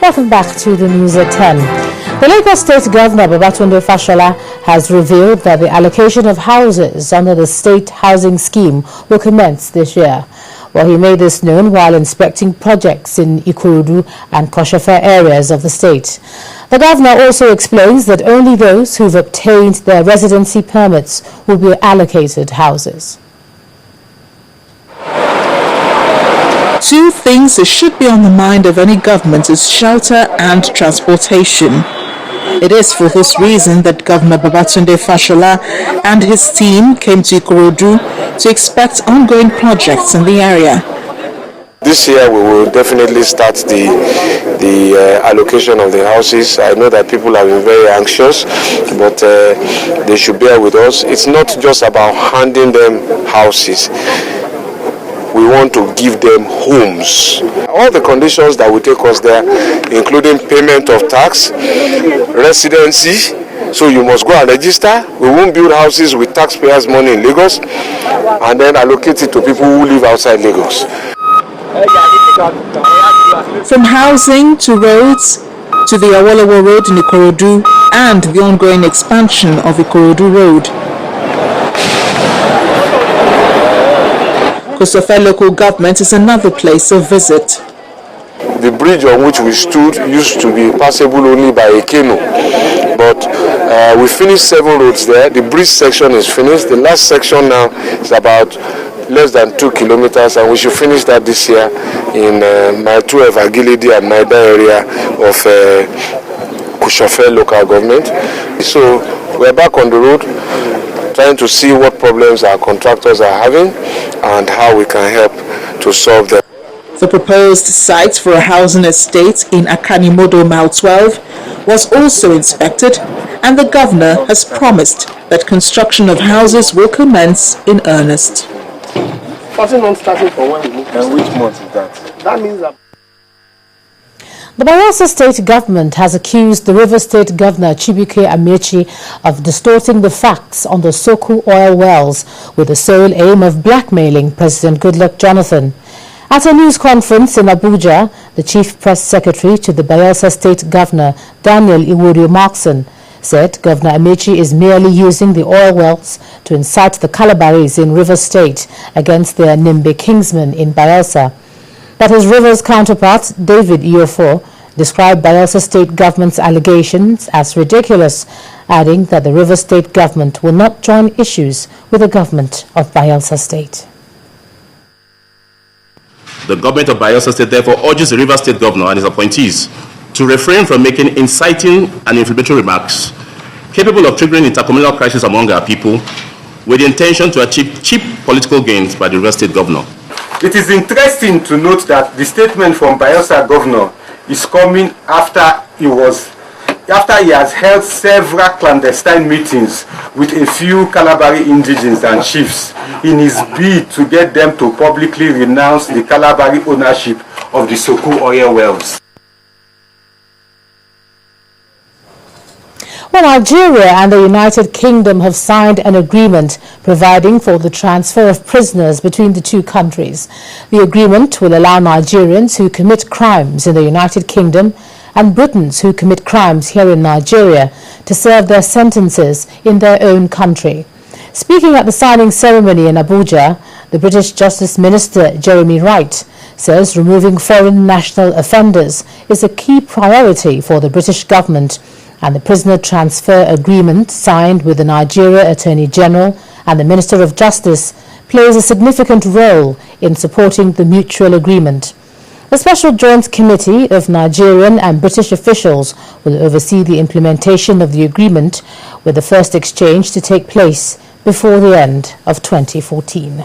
Welcome back to the news at 10. The Lagos State Governor Babatunde Fashola has revealed that the allocation of houses under the state housing scheme will commence this year. Well, he made this known while inspecting projects in Ikorodu and Koshofe areas of the state. The governor also explains that only those who've obtained their residency permits will be allocated houses. Two things that should be on the mind of any government is shelter and transportation. It is for this reason that Governor Babatunde Fashola and his team came to Ikorodu to inspect ongoing projects in the area. This year we will definitely start the allocation of the houses. I know that people have been very anxious, but they should bear with us. It's not just about handing them houses. We want to give them homes. All the conditions that will take us there, including payment of tax, residency, so you must go and register. We won't build houses with taxpayers' money in Lagos and then allocate it to people who live outside Lagos. From housing to roads to the Awolowo Road in Ikorodu and the ongoing expansion of Ikorodu Road. Koshofe local government is another place of visit. The bridge on which we stood used to be passable only by a canoe, but we finished 7 roads there. The bridge section is finished. The last section now is about less than 2 kilometers, and we should finish that this year in Maitu, Evagilidi and Maida area of Koshofe local government. So we're back on the road, trying to see what problems our contractors are having and how we can help to solve them. The proposed site for a housing estate in Akanimodo Mile 12 was also inspected, and the governor has promised that construction of houses will commence in earnest. Starting for when we move. And which month is that? That means that the Bayelsa State government has accused the Rivers State Governor Chibuike Amechi of distorting the facts on the Soku oil wells with the sole aim of blackmailing President Goodluck Jonathan. At a news conference in Abuja, the Chief Press Secretary to the Bayelsa State Governor, Daniel Iworio-Markson, said Governor Amechi is merely using the oil wells to incite the Calabaris in Rivers State against their Nimbe kinsmen in Bayelsa. But his Rivers counterpart, David Iofo, described Bayelsa State government's allegations as ridiculous, adding that the Rivers State government will not join issues with the government of Bayelsa State. The government of Bayelsa State therefore urges the Rivers State governor and his appointees to refrain from making inciting and inflammatory remarks capable of triggering intercommunal crisis among our people with the intention to achieve cheap political gains by the Rivers State governor. It is interesting to note that the statement from Bayelsa governor is coming after he has held several clandestine meetings with a few Calabari indigenes and chiefs in his bid to get them to publicly renounce the Calabari ownership of the Soku oil wells. Well, Nigeria and the United Kingdom have signed an agreement providing for the transfer of prisoners between the two countries. The agreement will allow Nigerians who commit crimes in the United Kingdom and Britons who commit crimes here in Nigeria to serve their sentences in their own country. Speaking at the signing ceremony in Abuja, the British Justice Minister Jeremy Wright says removing foreign national offenders is a key priority for the British government, and the prisoner transfer agreement signed with the Nigeria Attorney General and the Minister of Justice plays a significant role in supporting the mutual agreement. A special joint committee of Nigerian and British officials will oversee the implementation of the agreement, with the first exchange to take place before the end of 2014.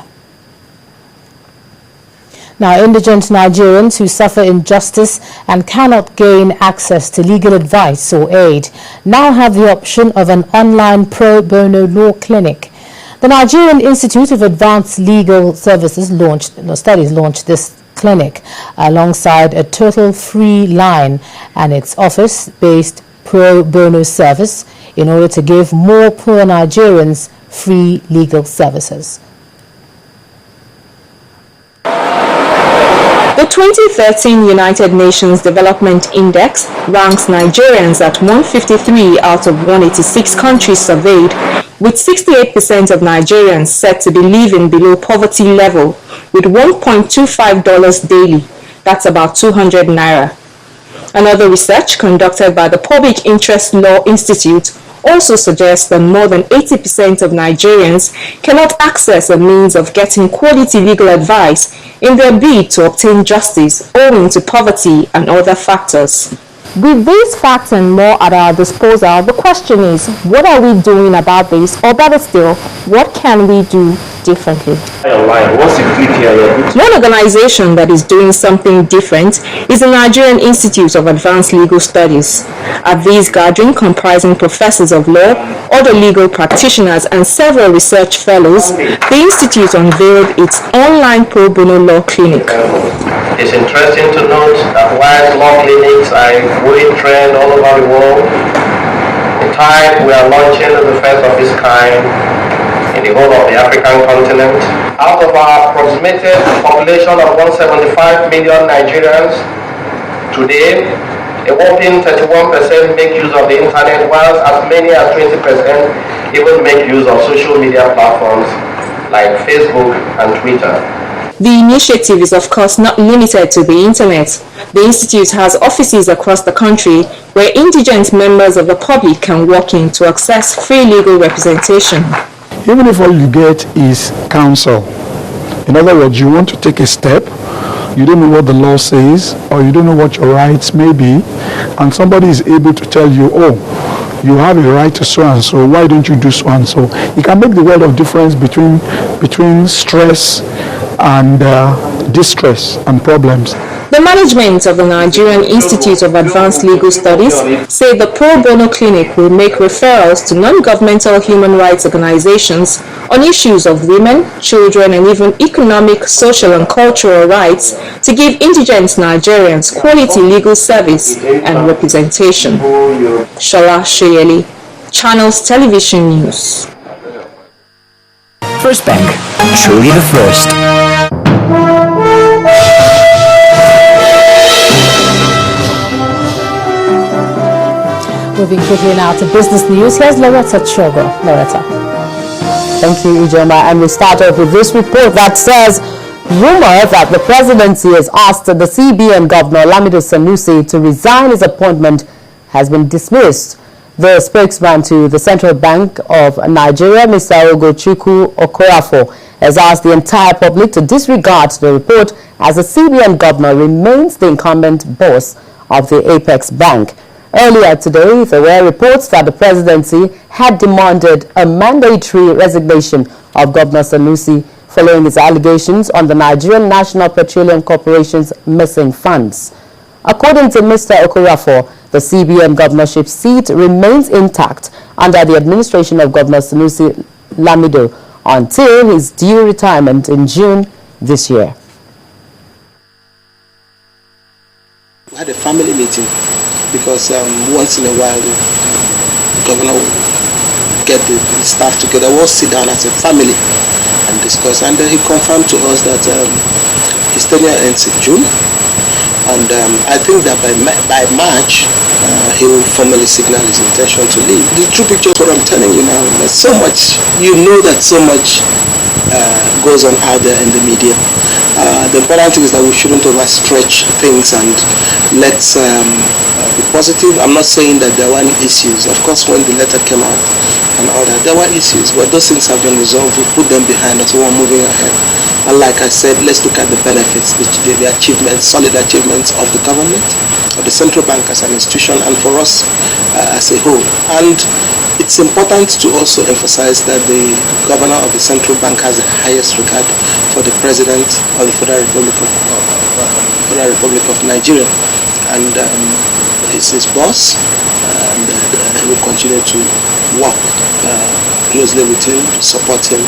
Now, indigent Nigerians who suffer injustice and cannot gain access to legal advice or aid now have the option of an online pro bono law clinic. The Nigerian Institute of Advanced Legal Studies launched this clinic alongside a total free line and its office-based pro bono service in order to give more poor Nigerians free legal services. The 2013 United Nations Development Index ranks Nigerians at 153 out of 186 countries surveyed, with 68% of Nigerians said to be living below poverty level with $1.25 daily. That's about 200 naira. Another research conducted by the Public Interest Law Institute also suggests that more than 80% of Nigerians cannot access a means of getting quality legal advice in their bid to obtain justice owing to poverty and other factors. With these facts and more at our disposal, the question is, what are we doing about this? Or better still, what can we do differently? One organization that is doing something different is the Nigerian Institute of Advanced Legal Studies. At this gathering, comprising professors of law, other legal practitioners, and several research fellows, the Institute unveiled its online pro bono law clinic. It's interesting to note that while law clinics are a growing trend all over the world, in time we are launching the first of its kind in the whole of the African continent. Out of our approximated population of 175 million Nigerians, today a whopping 31% make use of the internet, whilst as many as 20% even make use of social media platforms like Facebook and Twitter. The initiative is of course not limited to the internet. The Institute has offices across the country where indigent members of the public can walk in to access free legal representation. Even if all you get is counsel, in other words, you want to take a step, you don't know what the law says, or you don't know what your rights may be, and somebody is able to tell you, oh, you have a right to so and so, why don't you do so and so? It can make the world of difference between stress and distress and problems. The management of the Nigerian Institute of Advanced Legal Studies say the pro bono clinic will make referrals to non-governmental human rights organizations on issues of women, children, and even economic, social, and cultural rights to give indigent Nigerians quality legal service and representation. Shola Shoyeli, Channels Television News. First Bank, truly the first. Moving quickly now to business news, here's Loretta Chogo. Loretta. Thank you, Ijoma. And we start off with this report that says rumor that the presidency has asked the CBN Governor Lamido Sanusi to resign his appointment has been dismissed. The spokesman to the Central Bank of Nigeria, Mr. Ogochukwu Okorafor, has asked the entire public to disregard the report as the CBN governor remains the incumbent boss of the Apex Bank. Earlier today, there were reports that the presidency had demanded a mandatory resignation of Governor Sanusi following his allegations on the Nigerian National Petroleum Corporation's missing funds. According to Mr. Okorafor, the CBN governorship seat remains intact under the administration of Governor Sanusi Lamido until his due retirement in June this year. We had a family meeting because once in a while the governor will get the staff together. We'll sit down as a family and discuss. And he confirmed to us that his tenure ends in June. And I think that by March, he will formally signal his intention to leave. The true picture is what I'm telling you now. There's so much, you know that so much goes on out there in the media. The important thing is that we shouldn't overstretch things and let's be positive. I'm not saying that there weren't issues. Of course, when the letter came out and all that, there were issues, but those things have been resolved. We put them behind us. We're moving ahead. And like I said, let's look at the benefits, the achievements, solid achievements of the government, of the central bank as an institution, and for us as a whole. And it's important to also emphasize that the governor of the central bank has the highest regard for the president of the Federal Republic of Nigeria, and he's his boss, and he will continue to work closely with him, to support him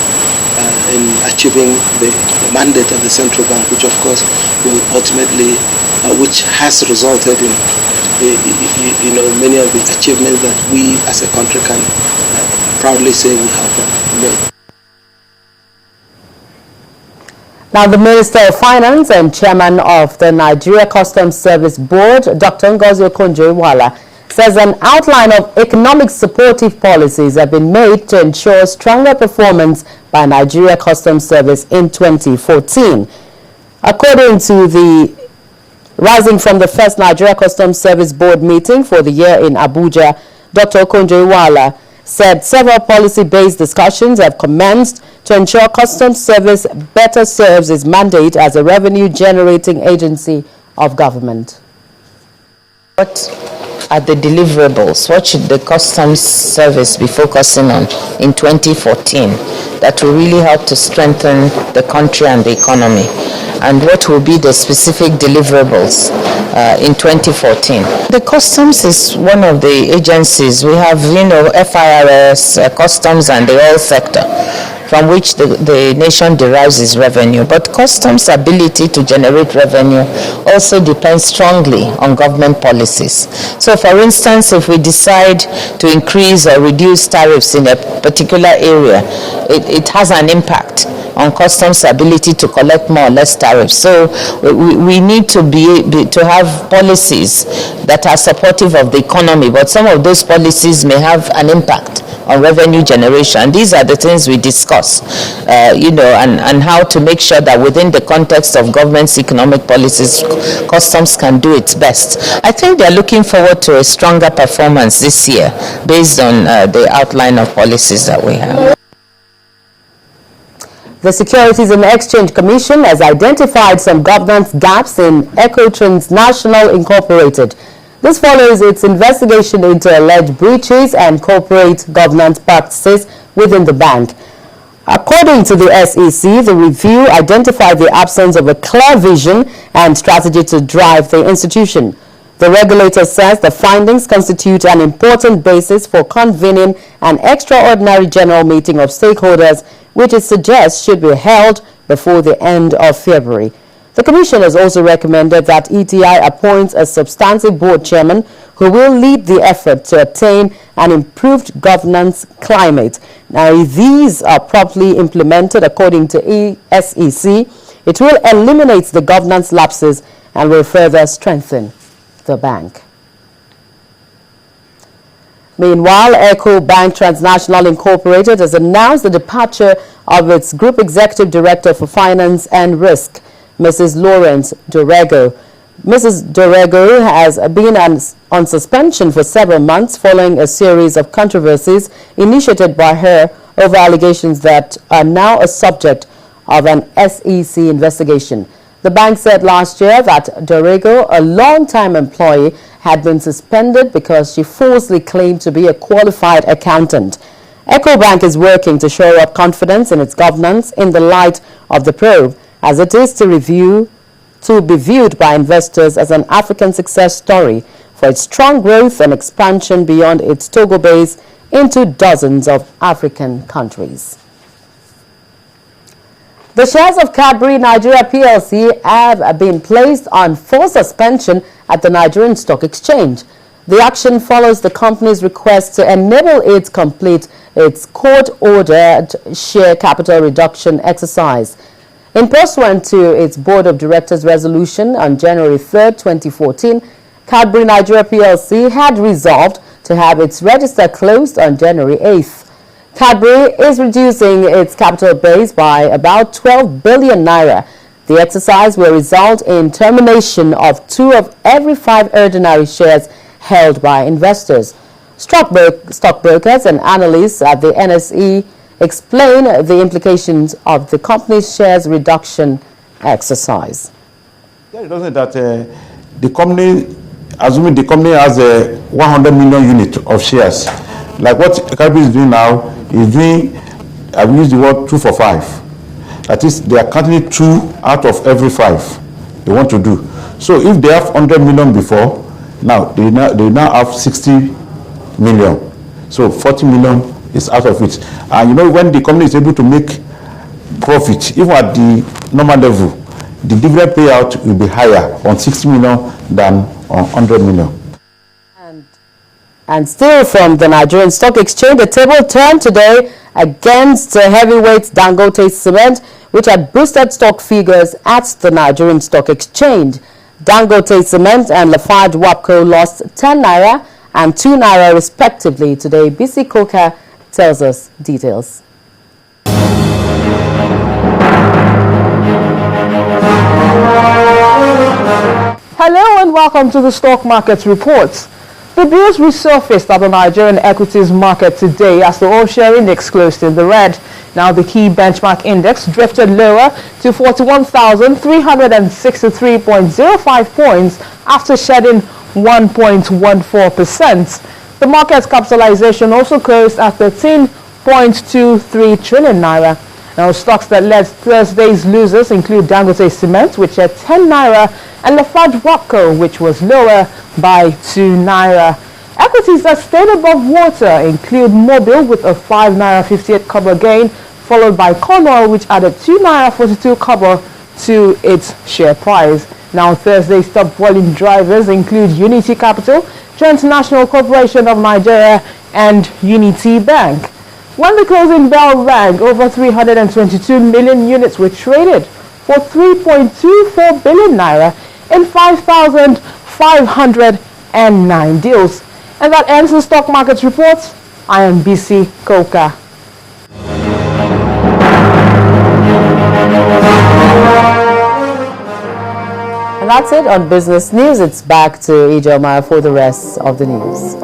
in achieving the mandate of the central bank, which of course will ultimately, which has resulted in many of the achievements that we as a country can proudly say we have made. Now, the Minister of Finance and Chairman of the Nigeria Customs Service Board, Dr. Ngozi Okonjo-Iweala, says an outline of economic supportive policies have been made to ensure stronger performance by Nigeria Customs Service in 2014. According to the rising from the first Nigeria Customs Service Board meeting for the year in Abuja, Dr. Okonjo-Iweala said several policy-based discussions have commenced to ensure Customs Service better serves its mandate as a revenue-generating agency of government. What are the deliverables? What should the Customs Service be focusing on in 2014 that will really help to strengthen the country and the economy? And what will be the specific deliverables in 2014? The Customs is one of the agencies. We have, FIRS, Customs, and the oil sector, from which the nation derives its revenue. But Customs' ability to generate revenue also depends strongly on government policies. So, for instance, if we decide to increase or reduce tariffs in a particular area, it has an impact on Customs' ability to collect more or less tariffs. So we need to to have policies that are supportive of the economy, but some of those policies may have an impact on revenue generation. These are the things we discuss, and how to make sure that within the context of government's economic policies, Customs can do its best. I think they're looking forward to a stronger performance this year based on the outline of policies that we have. The Securities and Exchange Commission has identified some governance gaps in Ecotransnational Incorporated. This follows its investigation into alleged breaches and corporate governance practices within the bank. According to the SEC, the review identified the absence of a clear vision and strategy to drive the institution. The regulator says the findings constitute an important basis for convening an extraordinary general meeting of stakeholders, which it suggests should be held before the end of February. The Commission has also recommended that ETI appoints a substantive board chairman who will lead the effort to attain an improved governance climate. Now, if these are properly implemented according to SEC, it will eliminate the governance lapses and will further strengthen the bank. Meanwhile, Ecobank Transnational Incorporated has announced the departure of its Group Executive Director for Finance and Risk, Mrs. Lawrence Dorego. Mrs. Dorego has been on suspension for several months following a series of controversies initiated by her over allegations that are now a subject of an SEC investigation. The bank said last year that Dorego, a long-time employee, had been suspended because she falsely claimed to be a qualified accountant. Ecobank is working to shore up confidence in its governance in the light of the probe, as it is to be viewed by investors as an African success story for its strong growth and expansion beyond its Togo base into dozens of African countries. The shares of Cadbury Nigeria PLC have been placed on full suspension at the Nigerian Stock Exchange. The action follows the company's request to enable it complete its court-ordered share capital reduction exercise. In pursuant to its Board of Directors resolution on January 3, 2014, Cadbury Nigeria PLC had resolved to have its register closed on January 8th. Cadbury is reducing its capital base by about 12 billion naira. The exercise will result in termination of 2 of every 5 ordinary shares held by investors. Stockbrokers and analysts at the NSE explain the implications of the company's shares reduction exercise. Yeah, it doesn't that the company, assuming the company has a 100 million unit of shares, like what Cadbury is doing now, is doing, I've used the word 2 for 5. That is, they are counting 2 out of every 5 they want to do. So if they have 100 million before, now they now have 60 million. So 40 million is out of it. And when the company is able to make profit, even at the normal level, the dividend payout will be higher on 60 million than on 100 million. And still from the Nigerian Stock Exchange, the table turned today against heavyweight Dangote Cement, which had boosted stock figures at the Nigerian Stock Exchange. Dangote Cement and Lafarge Wapco lost 10 naira and 2 naira respectively today. BC Koka tells us details. Hello and welcome to the Stock Market Reports. The bills resurfaced at the Nigerian equities market today as the all-share index closed in the red. Now the key benchmark index drifted lower to 41,363.05 points after shedding 1.14%. The market's capitalization also closed at 13.23 trillion naira. Now stocks that led Thursday's losers include Dangote Cement, which had 10 naira, and Lafarge Wapco, which was lower by 2 naira. Equities that stayed above water include Mobil with a 5 naira 58 kobo gain, followed by Corn Oil, which added 2 naira 42 kobo to its share price. Now Thursday's top volume drivers include Unity Capital, Trent National Corporation of Nigeria, and Unity Bank. When the closing bell rang, over 322 million units were traded for 3.24 billion naira in 5,509 deals. And that ends the stock market reports. I am BC Koka. And that's it on business news. It's back to Ijoma for the rest of the news.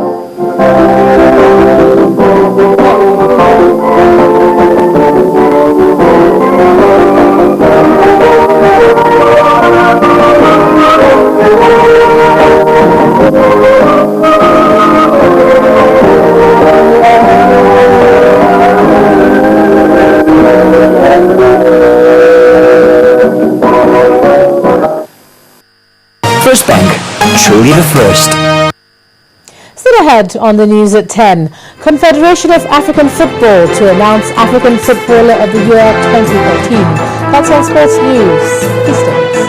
First Bank, truly the first. Still ahead on the news at 10, Confederation of African Football to announce African Footballer of the Year 2013. That's our sports news. Please stay with us.